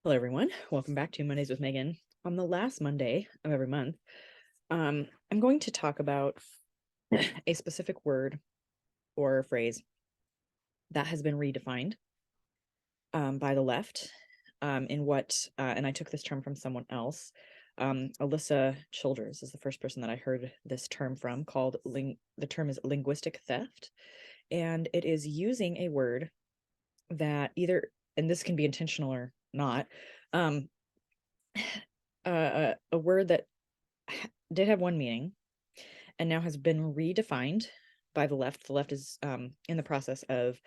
Hello, everyone. Welcome back to Mondays with Megan. On the last Monday of every month, I'm going to talk about a specific word or phrase that has been redefined by the left and I took this term from someone else. Alyssa Childers is the first person that I heard this term from, the term is linguistic theft. And it is using a word that and this can be intentional or not, um, a word that did have one meaning and now has been redefined by the left. The left is in the process of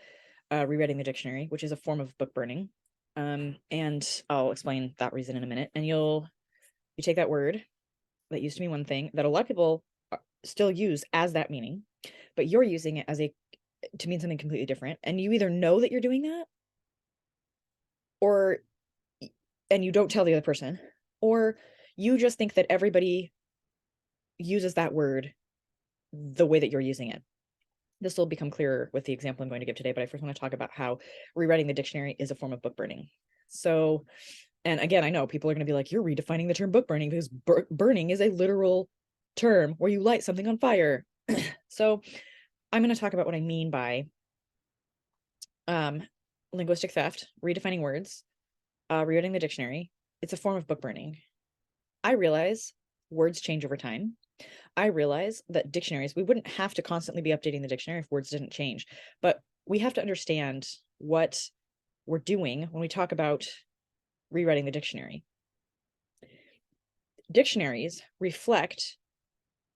rewriting the dictionary, which is a form of book burning. And I'll explain that reason in a minute. And you take that word that used to mean one thing that a lot of people still use as that meaning, but you're using it to mean something completely different. And you either know that you're doing that, and you don't tell the other person, or you just think that everybody uses that word the way that you're using it. This will become clearer with the example I'm going to give today, but I first want to talk about how rewriting the dictionary is a form of book burning. So, and again, I know people are going to be like, you're redefining the term book burning because burning is a literal term where you light something on fire. So I'm going to talk about what I mean by linguistic theft, redefining words, rewriting the dictionary. It's a form of book burning. I realize words change over time. I realize that we wouldn't have to constantly be updating the dictionary if words didn't change, but we have to understand what we're doing when we talk about rewriting the dictionary. Dictionaries reflect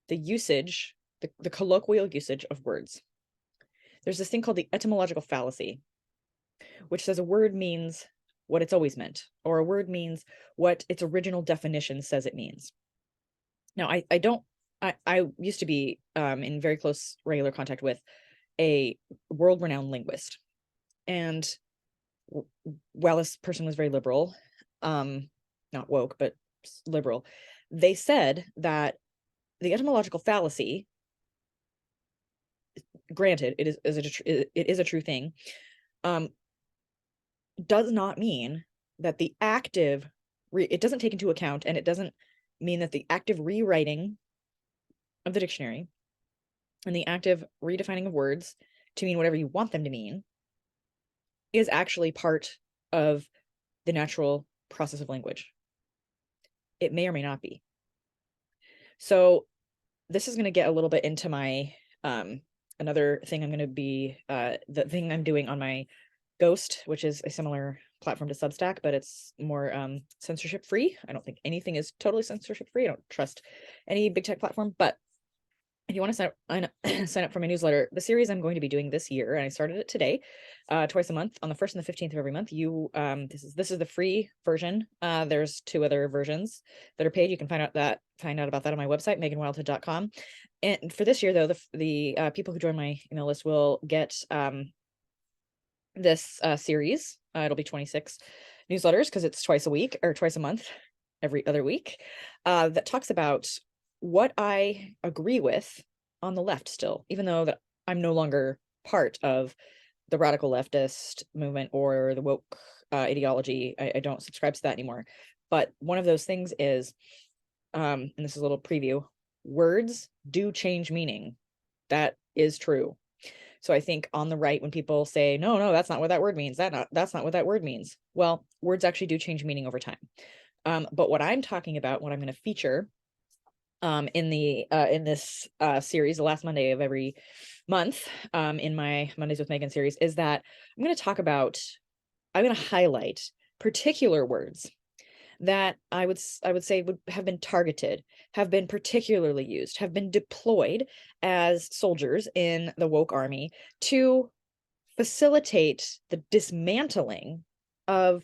the usage, the colloquial usage of words. There's this thing called the etymological fallacy, which says a word means what it's always meant, or a word means what its original definition says it means. Now, I used to be in very close regular contact with a world-renowned linguist. And while this person was very liberal, not woke, but liberal, they said that the etymological fallacy, granted, it is a true thing, does not mean that it doesn't take into account, and it doesn't mean that the active rewriting of the dictionary and the active redefining of words to mean whatever you want them to mean is actually part of the natural process of language. It may or may not be. So this is going to get a little bit into my another thing I'm going to be the thing I'm doing on my Ghost, which is a similar platform to Substack, but it's more censorship free. I don't think anything is totally censorship free. I don't trust any big tech platform, but if you want to sign up for my newsletter, the series I'm going to be doing this year, and I started it today, twice a month on the 1st and the 15th of every month. This is the free version. There's 2 other versions that are paid. You can find out about that on my website, meganwildhood.com. And for this year, though, the people who join my email list will get this series. It'll be 26 newsletters because it's twice a week or twice a month, every other week, that talks about what I agree with on the left still, even though that I'm no longer part of the radical leftist movement or the woke ideology. I don't subscribe to that anymore. But one of those things is, and this is a little preview, words do change meaning. That is true. So I think on the right, when people say, no, that's not what that word means, that's not what that word means. Well, words actually do change meaning over time. But what I'm talking about, what I'm going to feature in this series, the last Monday of every month, in my Mondays with Megan series, is that I'm going to highlight particular words that I would say would have been targeted, have been particularly used, have been deployed as soldiers in the woke army to facilitate the dismantling of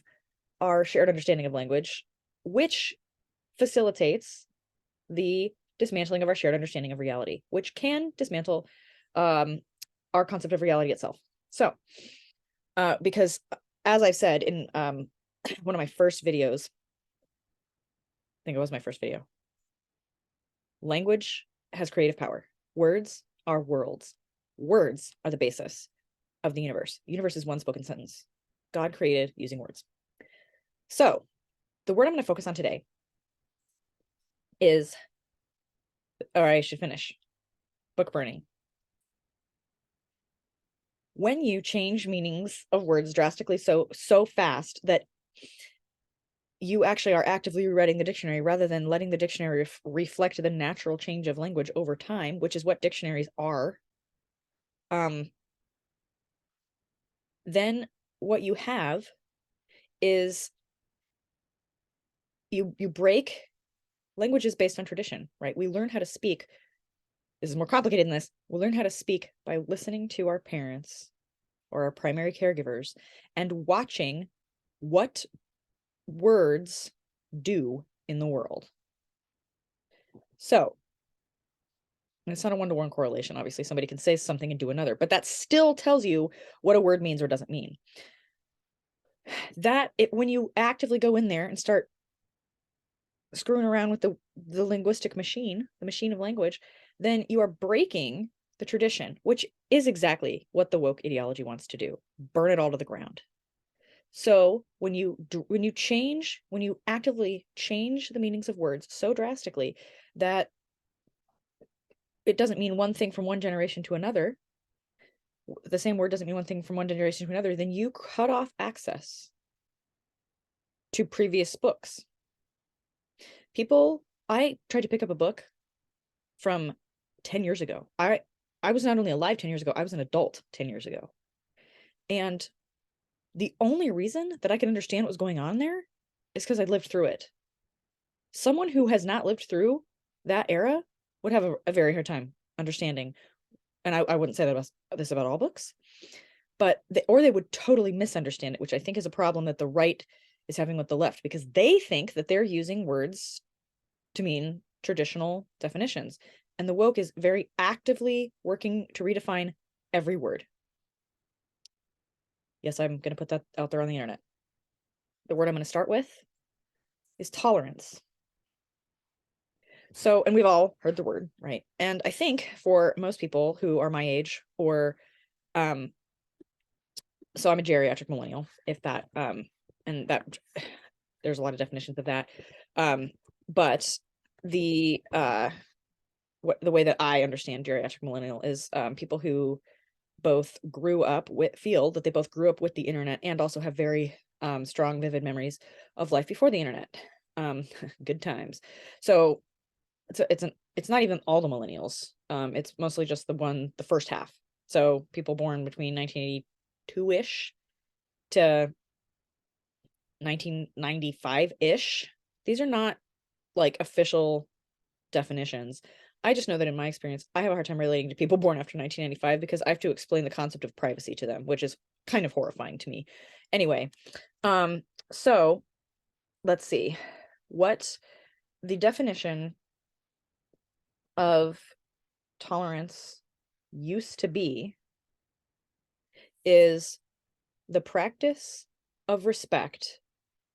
our shared understanding of language, which facilitates the dismantling of our shared understanding of reality, which can dismantle our concept of reality itself. So, because as I've said in one of my first videos, I think it was my first video, language has creative power. Words are worlds. Words are the basis of the universe. The universe is one spoken sentence. God created using words. So the word I'm going to focus on today is, or I should finish, book burning. When you change meanings of words drastically so fast that you actually are actively rewriting the dictionary rather than letting the dictionary reflect the natural change of language over time, which is what dictionaries are, then what you have is you break languages based on tradition, right? We learn how to speak. This is more complicated than this. We learn how to speak by listening to our parents or our primary caregivers and watching what words do in the world. So it's not a one-to-one correlation. Obviously, somebody can say something and do another, but that still tells you what a word means or doesn't mean. When you actively go in there and start screwing around with the linguistic machine, the machine of language, then you are breaking the tradition, which is exactly what the woke ideology wants to do. Burn it all to the ground. So when you actively change the meanings of words so drastically that it doesn't mean one thing from one generation to another, the same word doesn't mean one thing from one generation to another, then you cut off access to previous books. I tried to pick up a book from 10 years ago. I was not only alive 10 years ago, I was an adult 10 years ago. And the only reason that I could understand what was going on there is because I lived through it. Someone who has not lived through that era would have a very hard time understanding. And I wouldn't say this about all books, but they would totally misunderstand it, which I think is a problem that the right is having with the left, because they think that they're using words to mean traditional definitions. And the woke is very actively working to redefine every word. Yes, I'm going to put that out there on the internet. The word I'm going to start with is tolerance. So, and we've all heard the word, right? And I think for most people who are my age, or so I'm a geriatric millennial, if that, and that there's a lot of definitions of that. But the way that I understand geriatric millennial is people who both feel that they both grew up with the internet and also have very strong, vivid memories of life before the internet. Good times. So it's not even all the millennials. It's mostly just the first half. So people born between 1982-ish to 1995-ish. These are not like official definitions. I just know that in my experience, I have a hard time relating to people born after 1995 because I have to explain the concept of privacy to them, which is kind of horrifying to me. Anyway, so let's see what the definition of tolerance used to be is the practice of respect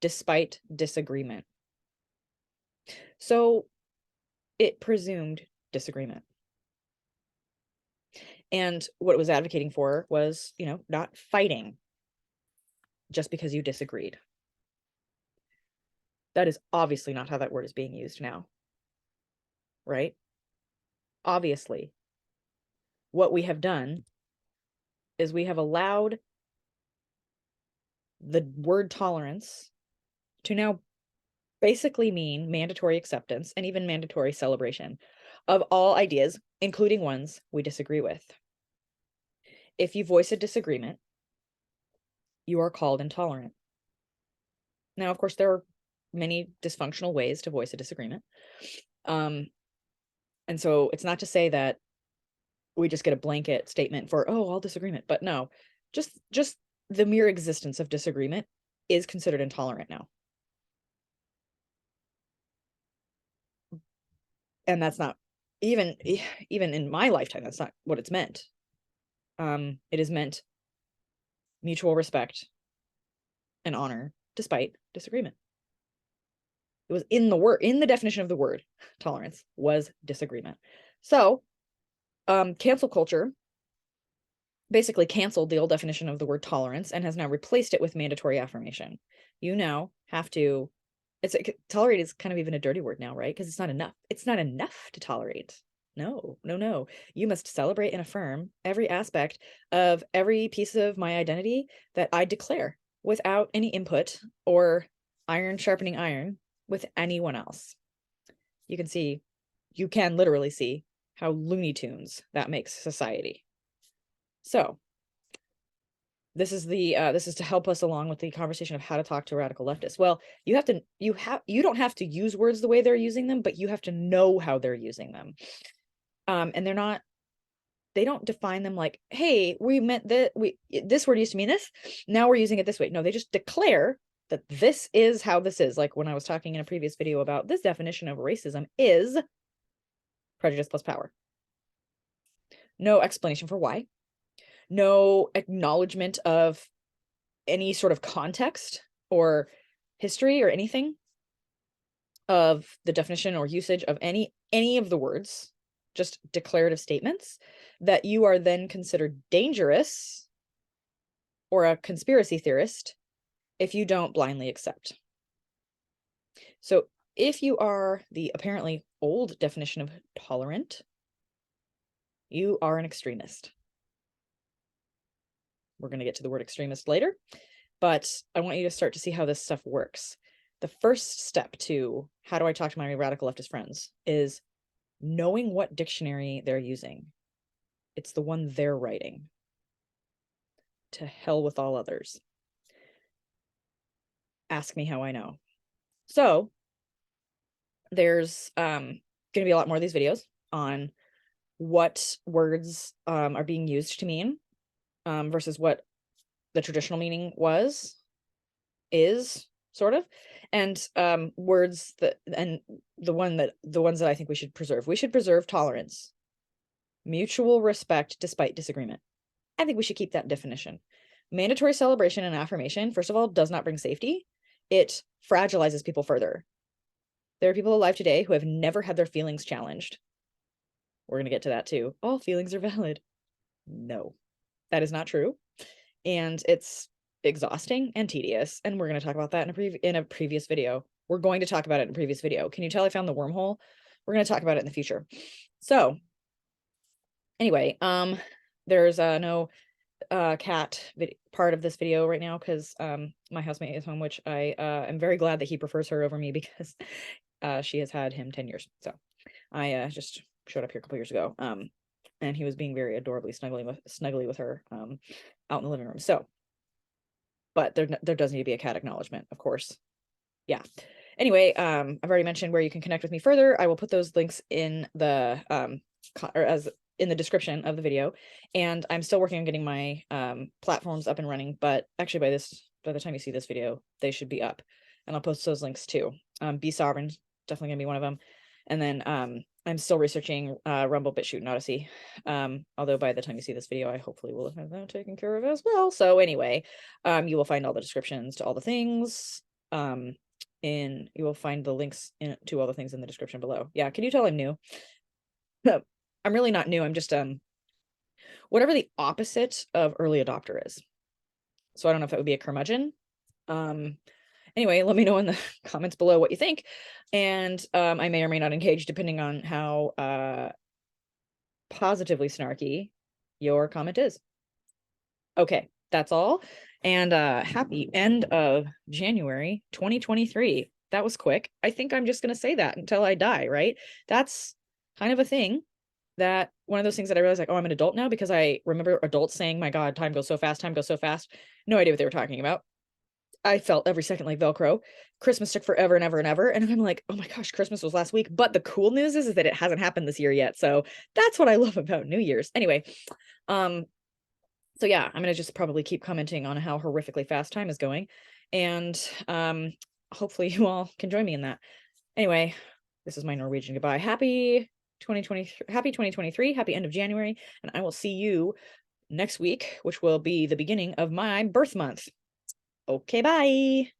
despite disagreement. So it presumed disagreement. And what it was advocating for was, not fighting just because you disagreed. That is obviously not how that word is being used now, right? Obviously, what we have done is we have allowed the word tolerance to now basically mean mandatory acceptance and even mandatory celebration of all ideas, including ones we disagree with. If you voice a disagreement, you are called intolerant. Now, of course, there are many dysfunctional ways to voice a disagreement. And so it's not to say that we just get a blanket statement for, oh, all disagreement, but no, just the mere existence of disagreement is considered intolerant now. And that's not even in my lifetime, that's not what it's meant. It is meant mutual respect and honor despite disagreement. It was in the definition of the word tolerance was disagreement. So cancel culture basically canceled the old definition of the word tolerance and has now replaced it with mandatory affirmation. You now have to, tolerate is kind of even a dirty word now, right? Because it's not enough. It's not enough to tolerate. No, no, no. You must celebrate and affirm every aspect of every piece of my identity that I declare without any input or iron sharpening iron with anyone else. You can literally see how Looney Tunes that makes society. So this is to help us along with the conversation of how to talk to a radical leftist. Well, you don't have to use words the way they're using them, but you have to know how they're using them. And they don't define them like, hey, we meant that this word used to mean this, now we're using it this way. No, they just declare that this is how this is. Like when I was talking in a previous video about this definition of racism is prejudice plus power. No explanation for why. No acknowledgement of any sort of context or history or anything of the definition or usage of any of the words, just declarative statements that you are then considered dangerous or a conspiracy theorist if you don't blindly accept. So if you are the apparently old definition of tolerant, you are an extremist. We're going to get to the word extremist later, but I want you to start to see how this stuff works. The first step to how do I talk to my radical leftist friends is knowing what dictionary they're using. It's the one they're writing. To hell with all others. Ask me how I know. So there's going to be a lot more of these videos on what words are being used to mean versus what the traditional meaning is sort of, and words that, and the ones that I think we should preserve tolerance, mutual respect despite disagreement. I think we should keep that definition. Mandatory celebration and affirmation, first of all, does not bring safety. It fragilizes people further. There are people alive today who have never had their feelings challenged. We're going to get to that too. All feelings are valid. No, that is not true. And it's exhausting and tedious. And we're going to talk about that in a previous video. We're going to talk about it in a previous video. Can you tell I found the wormhole? We're going to talk about it in the future. So anyway, there's no cat part of this video right now because my housemate is home, which I am very glad that he prefers her over me because she has had him 10 years. So I just showed up here a couple years ago. And he was being very adorably snuggly with her out in the living room. So, but there does need to be a cat acknowledgement, of course. Yeah. Anyway, I've already mentioned where you can connect with me further. I will put those links in the in the description of the video. And I'm still working on getting my platforms up and running, but actually by the time you see this video, they should be up. And I'll post those links too. Be Sovereign, definitely gonna be one of them. And then I'm still researching Rumble, BitChute, and Odyssey. Although by the time you see this video, I hopefully will have that taken care of as well. So anyway, you will find all the descriptions to all the things. You will find the links to all the things in the description below. Yeah, can you tell I'm new? No, I'm really not new. I'm just whatever the opposite of early adopter is. So I don't know if that would be a curmudgeon. Anyway, let me know in the comments below what you think. And I may or may not engage depending on how positively snarky your comment is. Okay, that's all. And happy end of January 2023. That was quick. I think I'm just going to say that until I die, right? That's kind of a thing that one of those things that I realized, like, oh, I'm an adult now, because I remember adults saying, my God, time goes so fast, time goes so fast. No idea what they were talking about. I felt every second like Velcro. Christmas took forever and ever and ever. And I'm like, oh my gosh, Christmas was last week. But the cool news is that it hasn't happened this year yet. So that's what I love about New Year's. Anyway, so yeah, I'm going to just probably keep commenting on how horrifically fast time is going. And hopefully you all can join me in that. Anyway, this is my Norwegian goodbye. Happy 2023, happy end of January. And I will see you next week, which will be the beginning of my birth month. Okay, bye.